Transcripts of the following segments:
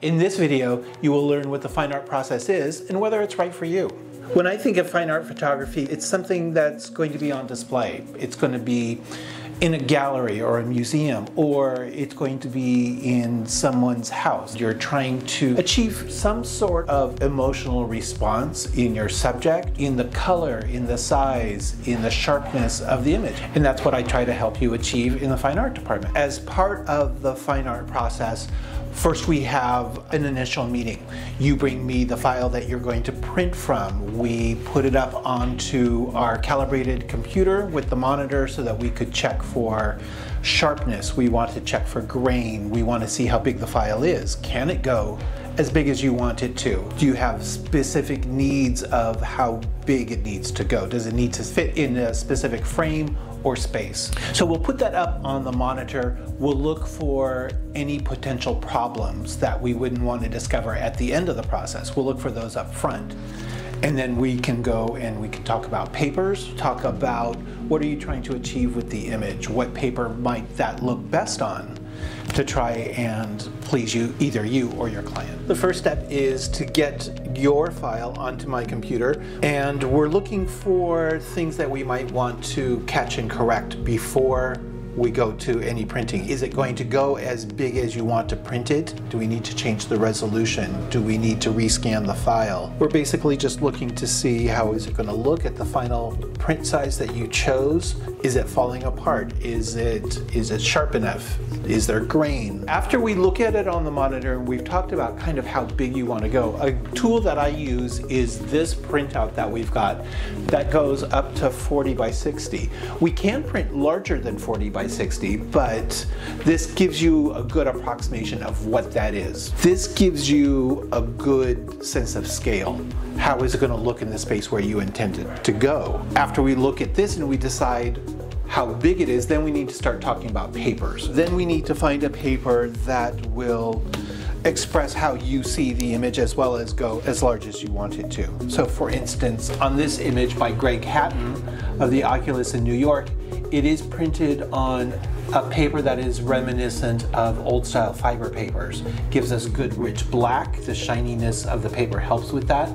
In this video, you will learn what the fine art process is and whether it's right for you. When I think of fine art photography, it's something that's going to be on display. It's going to be in a gallery or a museum, or it's going to be in someone's house. You're trying to achieve some sort of emotional response in your subject, in the color, in the size, in the sharpness of the image. And that's what I try to help you achieve in the fine art department. As part of the fine art process, first we have an initial meeting. You bring me the file that you're going to print from. We put it up onto our calibrated computer with the monitor so that we could check for sharpness. We want to check for grain. We want to see how big the file is. Can it go as big as you want it to? Do you have specific needs of how big it needs to go? Does it need to fit in a specific frame or space? So we'll put that up on the monitor. We'll look for any potential problems that we wouldn't want to discover at the end of the process. We'll look for those up front. And then we can go and we can talk about papers, talk about what are you trying to achieve with the image? What paper might that look best on to try and please you, either you or your client. The first step is to get your file onto my computer, and we're looking for things that we might want to catch and correct before we go to any printing. Is it going to go as big as you want to print it? Do we need to change the resolution? Do we need to rescan the file? We're basically just looking to see how is it going to look at the final print size that you chose. Is it falling apart? Is it sharp enough? Is there grain? After we look at it on the monitor, we've talked about kind of how big you want to go. A tool that I use is this printout that we've got that goes up to 40 by 60. We can print larger than 40 by 60, but this gives you a good approximation of what that is. This gives you a good sense of scale. How is it going to look in the space where you intend it to go? After we look at this and we decide how big it is, then we need to start talking about papers. Then we need to find a paper that will express how you see the image as well as go as large as you want it to. So for instance, on this image by Greg Hatton of the Oculus in New York, it is printed on a paper that is reminiscent of old style fiber papers. Gives us good rich black. The shininess of the paper helps with that,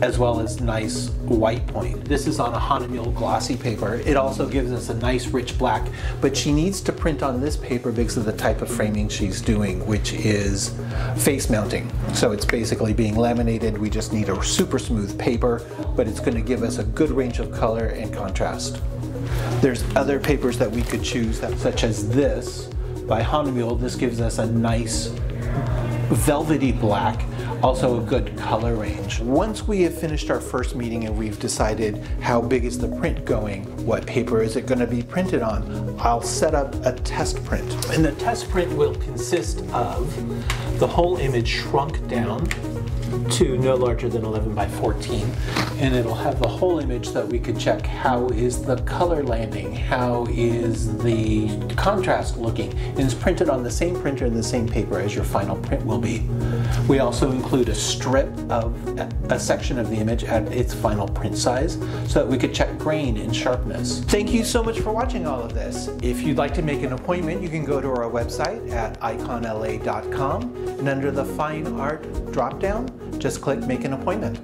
as well as nice white point. This is on a Hahnemühle glossy paper. It also gives us a nice rich black, but she needs to print on this paper because of the type of framing she's doing, which is face mounting. So it's basically being laminated. We just need a super smooth paper, but it's going to give us a good range of color and contrast. There's other papers that we could choose, such as this by Hahnemühle. This gives us a nice velvety black, also a good color range. Once we have finished our first meeting and we've decided how big is the print going, what paper is it going to be printed on, I'll set up a test print. And the test print will consist of the whole image shrunk down to no larger than 11 by 14, and it'll have the whole image that we could check how is the color landing, how is the contrast looking, and it's printed on the same printer and the same paper as your final print will be. We also include a strip of a section of the image at its final print size so that we could check grain and sharpness. Thank you so much for watching all of this. If you'd like to make an appointment, you can go to our website at iconla.com, and under the Fine Art drop-down, just click Make an Appointment.